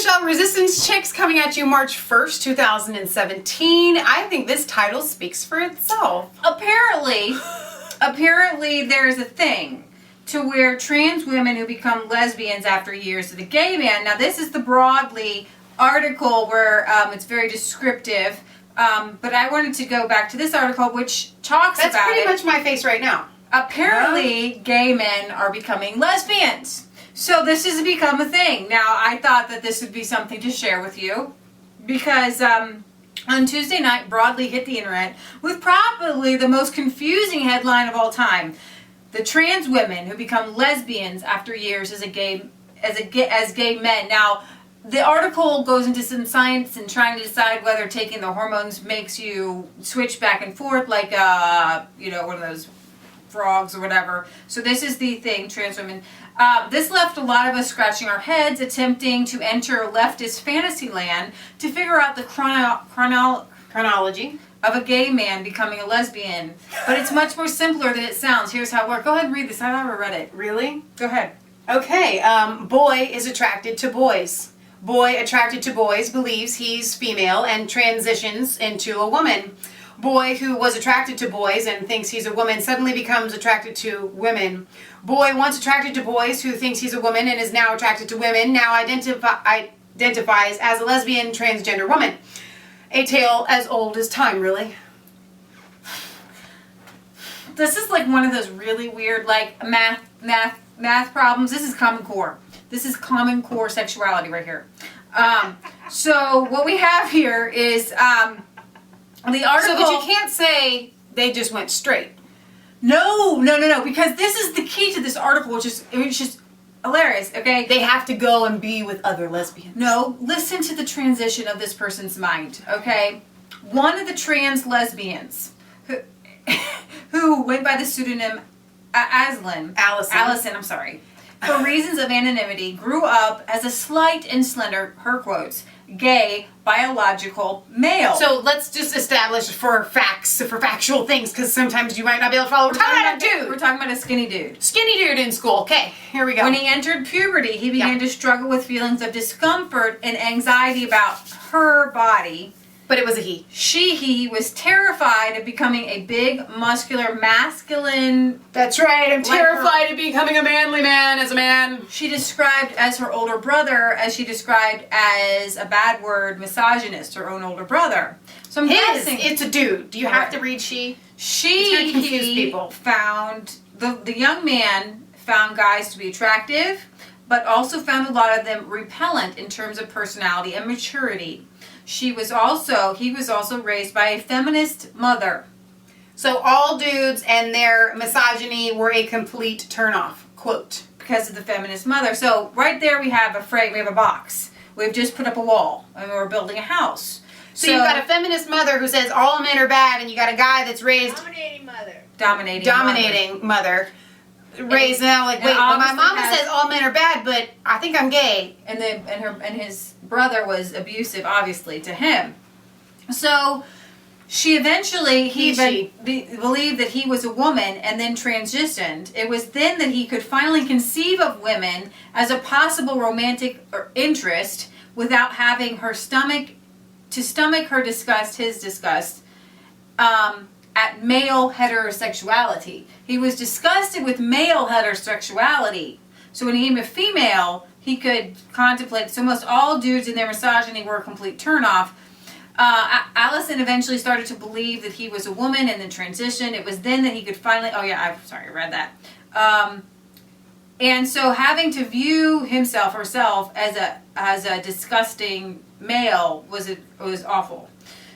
Michelle. Resistance Chicks coming at you March 1st, 2017. I think this title speaks for itself. Apparently there's a thing to where trans women who become lesbians after years of a gay man. Now, this is the Broadly article where it's very descriptive, but I wanted to go back to this article which talks about it. That's pretty much my face right now. Apparently, gay men are becoming lesbians. So this has become a thing. Now, I thought that this would be something to share with you because on Tuesday night, Broadly hit the internet with probably the most confusing headline of all time. The trans women who become lesbians after years as gay men. Now, the article goes into some science and trying to decide whether taking the hormones makes you switch back and forth like one of those frogs or whatever. So this is the thing, trans women. This left a lot of us scratching our heads, attempting to enter leftist fantasy land to figure out the Chronology of a gay man becoming a lesbian. But it's much more simpler than it sounds. Here's how it works. Go ahead and read this. I've never read it. Really? Go ahead. Okay. Boy is attracted to boys. Boy attracted to boys believes he's female and transitions into a woman. Boy who was attracted to boys and thinks he's a woman suddenly becomes attracted to women. Boy once attracted to boys who thinks he's a woman and is now attracted to women now identifies as a lesbian transgender woman. A tale as old as time, really. This is like one of those really weird like math problems. This is Common Core. This is Common Core sexuality right here. So what we have here is the article. So, but you can't say they just went straight. No, because this is the key to this article, which is hilarious, okay? They have to go and be with other lesbians. No, listen to the transition of this person's mind, okay? One of the trans lesbians who went by the pseudonym Allison, I'm sorry, for reasons of anonymity, grew up as a slight and slender, her quotes, gay, biological male. So let's just establish for factual things, because sometimes you might not be able to follow. We're talking about a dude. We're talking about a skinny dude. Skinny dude in school. Okay, here we go. When he entered puberty, he began to struggle with feelings of discomfort and anxiety about her body. But it was a he. He was terrified of becoming a big, muscular, masculine... That's right, I'm terrified of becoming a manly man as a man. She described as her older brother, as she described as a bad word, misogynist, her own older brother. So I'm guessing... It's a dude. Do you have to read she? He people. Found... The young man found guys to be attractive, but also found a lot of them repellent in terms of personality and maturity. He was also raised by a feminist mother. So all dudes and their misogyny were a complete turnoff. Quote. Because of the feminist mother. So right there we have a frame, we have a box. We've just put up a wall and we're building a house. So you've got a feminist mother who says all men are bad, and you got a guy that's raised... Dominating mother. Raised now like, wait, well, my mama says all men are bad, but I think I'm gay. And his brother was abusive, obviously, to him. So he believed that he was a woman and then transitioned. It was then that he could finally conceive of women as a possible romantic interest without having her stomach her disgust, his disgust, at male heterosexuality. He was disgusted with male heterosexuality. So when he became a female, he could contemplate. So most all dudes in their misogyny were a complete turnoff. Allison eventually started to believe that he was a woman and then transitioned. It was then that he could finally... Oh yeah, I read that. And so having to view himself, herself, as a disgusting male was awful.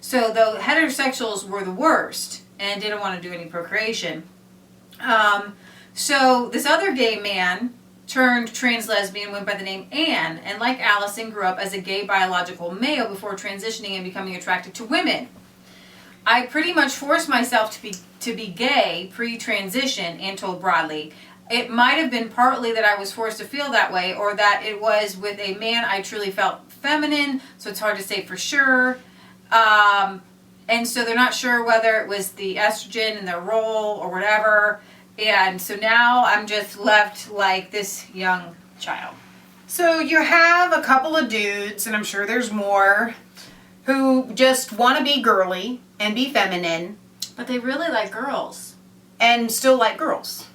So the heterosexuals were the worst and didn't want to do any procreation. So this other gay man turned trans lesbian, went by the name Anne, and like Allison, grew up as a gay biological male before transitioning and becoming attracted to women. I pretty much forced myself to be gay pre-transition, Anne told Broadly. It might have been partly that I was forced to feel that way, or that it was with a man I truly felt feminine, so it's hard to say for sure. And so they're not sure whether it was the estrogen in their role or whatever. And so now I'm just left like this young child. So you have a couple of dudes, and I'm sure there's more, who just want to be girly and be feminine But they really like girls. and still like girls.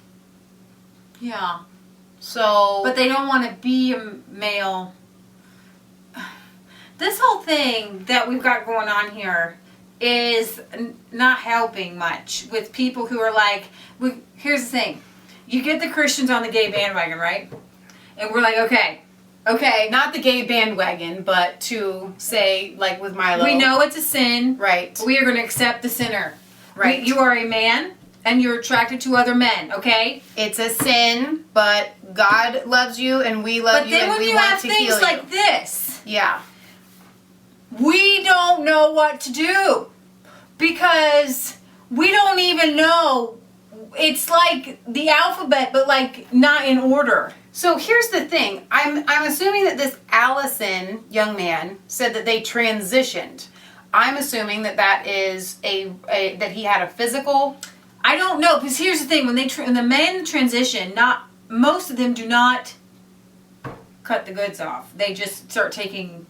Yeah. So, But they don't want to be a male. This whole thing that we've got going on here is not helping much with people who are like, here's the thing. You get the Christians on the gay bandwagon, right? And we're like, okay. not the gay bandwagon, but to say, like with Milo. We know it's a sin. Right. We are going to accept the sinner. Right. You are a man and you're attracted to other men, okay? It's a sin, but God loves you and we love you and we want to heal you. But then when you have things like this, yeah. we don't know what to do because we don't even know. It's like the alphabet, but like not in order. So here's the thing. I'm assuming that this Allison young man said that they transitioned. I'm assuming that is that he had a physical. I don't know, because here's the thing: when the men transition, most of them do not cut the goods off. They just start taking.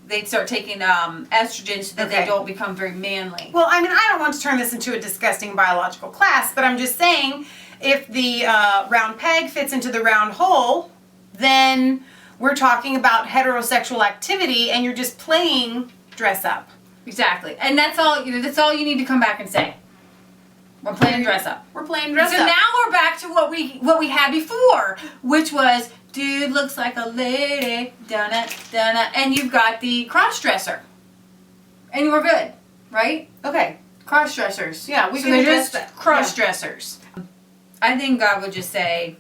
They'd start taking estrogen so that they don't become very manly. Well, I mean, I don't want to turn this into a disgusting biological class, but I'm just saying, if the round peg fits into the round hole, then we're talking about heterosexual activity, and you're just playing dress up. Exactly, and that's all. That's all you need to come back and say. We're playing dress up. We're playing dress up. So now we're back to what we had before, which was dude looks like a lady, donna, and you've got the cross-dresser. And we're good, right? Okay. Cross-dressers. Yeah, we so can they're address just that. cross-dressers. Yeah. I think God would just say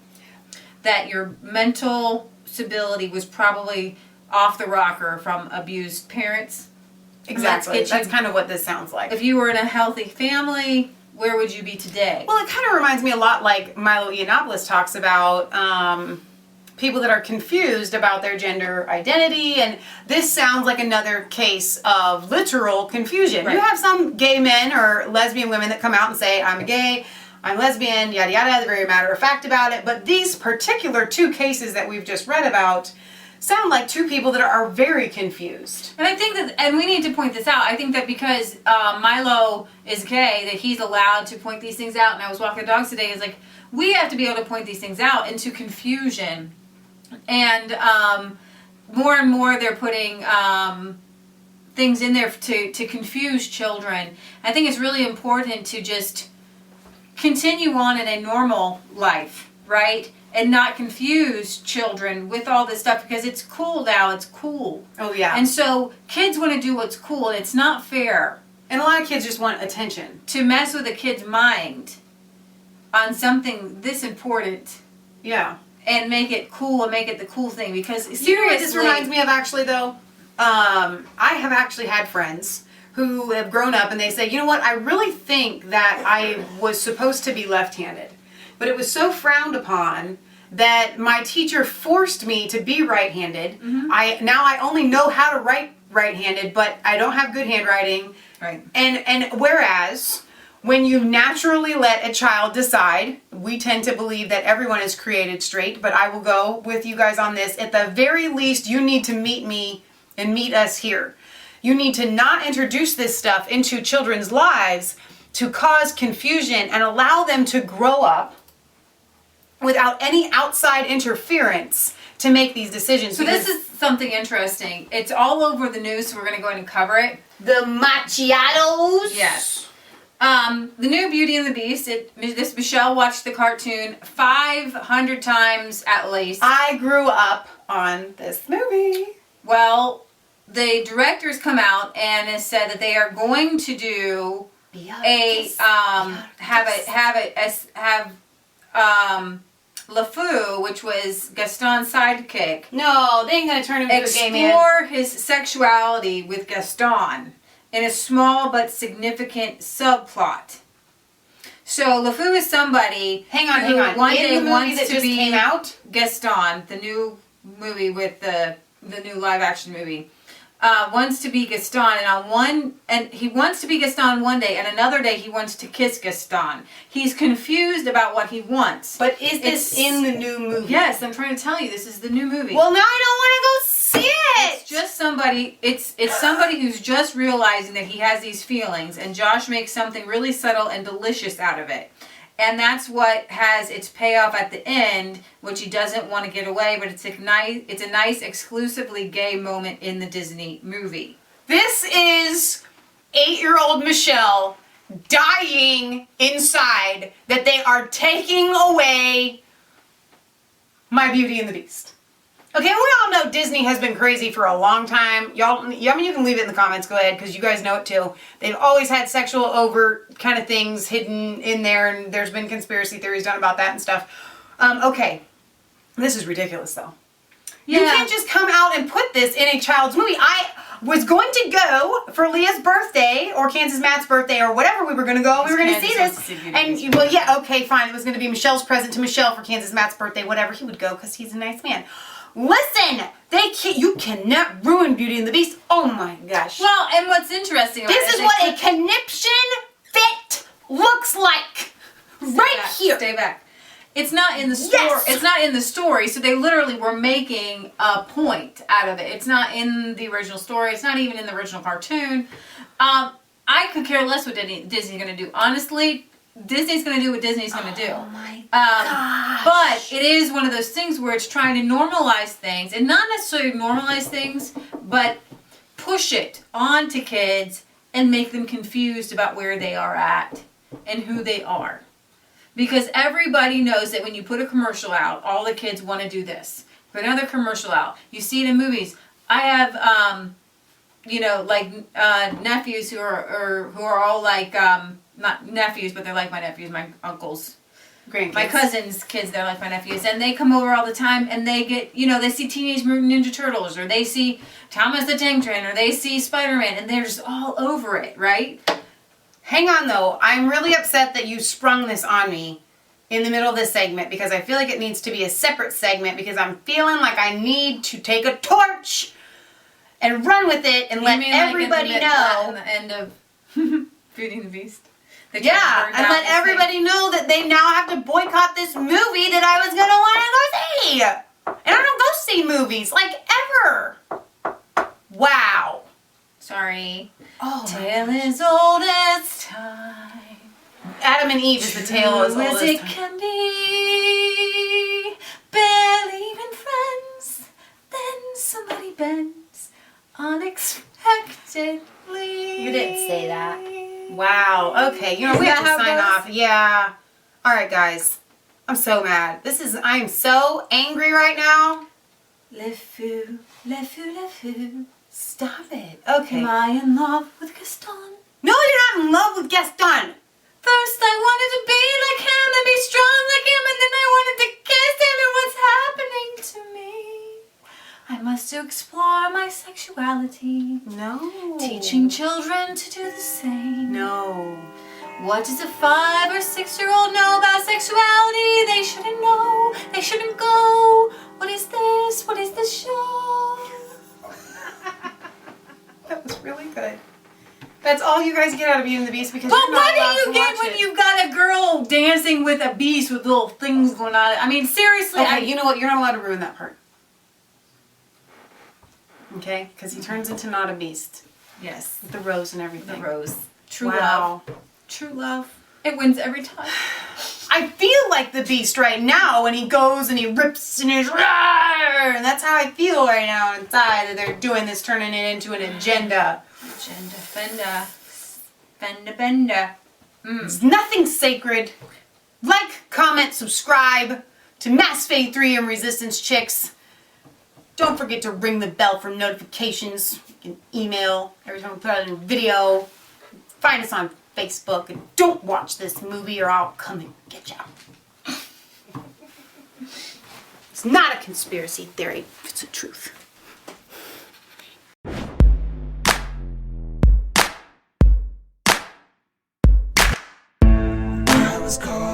that your mental stability was probably off the rocker from abused parents. Exactly. That's kind of what this sounds like. If you were in a healthy family, where would you be today? Well, it kind of reminds me a lot like Milo Yiannopoulos talks about people that are confused about their gender identity, and this sounds like another case of literal confusion. Right. You have some gay men or lesbian women that come out and say, I'm gay, I'm lesbian, yada yada, they're very matter of fact about it, but these particular two cases that we've just read about sound like two people that are very confused. And I think that, and we need to point this out, I think that because Milo is gay, that he's allowed to point these things out. And I was walking the dogs today, it's like, we have to be able to point these things out into confusion. And more and more they're putting things in there to confuse children. I think it's really important to just continue on in a normal life, right? And not confuse children with all this stuff because it's cool now. It's cool. Oh, yeah. And so kids want to do what's cool, and it's not fair And a lot of kids just want attention. to mess with a kid's mind on something this important Yeah. and make it cool and make it the cool thing. Because seriously, You know what this reminds me of actually, though? I have actually had friends who have grown up and they say, you know what, I really think that I was supposed to be left-handed. But it was so frowned upon that my teacher forced me to be right-handed. Mm-hmm. I only know how to write right-handed, but I don't have good handwriting. Right. And whereas when you naturally let a child decide, we tend to believe that everyone is created straight, but I will go with you guys on this. At the very least, you need to meet me and meet us here. You need to not introduce this stuff into children's lives to cause confusion and allow them to grow up without any outside interference to make these decisions. So this is something interesting. It's all over the news, so we're going to go ahead and cover it. The macchiatos. Yes. The new Beauty and the Beast. This Michelle watched the cartoon 500 times at least. I grew up on this movie. Well, the directors come out and has said that they are going to do LeFou, which was Gaston's sidekick, No, they ain't gonna turn him into a gay man. explore his sexuality with Gaston in a small but significant subplot. So LeFou is somebody Hang on. who one In day the movie wants that to just be came out, Gaston, the new movie with the new live action movie. wants to be Gaston, and he wants to be Gaston one day, and another day he wants to kiss Gaston. He's confused about what he wants. But is this in the new movie? Yes, I'm trying to tell you, this is the new movie. Well, now I don't want to go see it. It's just somebody. It's somebody who's just realizing that he has these feelings, and Josh makes something really subtle and delicious out of it. And that's what has its payoff at the end, which he doesn't want to get away, but it's a nice exclusively gay moment in the Disney movie. This is 8-year-old Michelle dying inside that they are taking away my Beauty and the Beast. Okay, we all know Disney has been crazy for a long time. Y'all, I mean, you can leave it in the comments, go ahead, because you guys know it too. They've always had sexual overt kind of things hidden in there, and there's been conspiracy theories done about that and stuff. Okay, this is ridiculous though. Yeah. You can't just come out and put this in a child's movie. I was going to go for Leah's birthday or Kansas Matt's birthday or whatever we were going to go, and we were going to see this. And, well, yeah, okay, fine. It was going to be Michelle's present to Michelle for Kansas Matt's birthday, whatever. He would go because he's a nice man. Listen, you cannot ruin Beauty and the Beast. Oh my gosh. Well, and what's interesting about This is what a conniption fit looks like. Here. Stay back. It's not in the story. Yes. It's not in the story. So they literally were making a point out of it. It's not in the original story. It's not even in the original cartoon. I could care less what Disney's going to do. Honestly, Disney's going to do what Disney's going to do. Oh my gosh. But it is one of those things where it's trying to normalize things, and not necessarily normalize things, but push it onto kids and make them confused about where they are at and who they are. Because everybody knows that when you put a commercial out, all the kids want to do this. Put another commercial out. You see it in movies. I have, nephews who are all like, not nephews, but they're like my nephews, my uncles, grandkids, my cousins' kids. They're like my nephews, and they come over all the time, and they get, they see Teenage Mutant Ninja Turtles, or they see Thomas the Tank Train, or they see Spider-Man, and they're just all over it, right? Hang on though, I'm really upset that you sprung this on me in the middle of this segment because I feel like it needs to be a separate segment because I'm feeling like I need to take a torch and run with it and let everybody know. At the end of Beauty and the Beast. Yeah, and let everybody know that they now have to boycott this movie that I was going to want to go see. And I don't go see movies, like, ever. Wow. Sorry. Oh, tale as old as time. Adam and Eve is the tale as old as time. It can be. Barely even friends. Then somebody bends unexpectedly. You didn't say that. Wow. Okay. You know, we have to sign off. Yeah. All right, guys. I'm so mad. I am so angry right now. Le fou, le fou, le fou. Stop it. Okay. Am I in love with Gaston? No, you're not in love with Gaston. First I wanted to be like him and be strong like him, and then I wanted to kiss him, and what's happening to me? I must explore my sexuality. No. Teaching children to do the same. No. What does a 5 or 6-year-old know about sexuality? They shouldn't know. They shouldn't go. What is this? What is this show? That was really good. That's all you guys get out of Beauty and the Beast because But you're not allowed what do to you get watch when it. you've got a girl dancing with a beast with little things going on? I mean, seriously. Okay, you know what? You're not allowed to ruin that part. Okay? Because he turns into not a beast. Yes. With the rose and everything. The rose. True Wow. love. True love. It wins every time. I feel like the beast right now when he goes and he rips and he's "Rawr!" And that's how I feel right now inside that they're doing this, turning it into an agenda. Agenda, fenda. Fenda, benda. It's nothing sacred. Like, comment, subscribe to Mass Fade 3 and Resistance Chicks. Don't forget to ring the bell for notifications. You can email every time we put out a new video. Find us on Facebook. And don't watch this movie or I'll come and get you. It's not a conspiracy theory. It's the truth. I was caught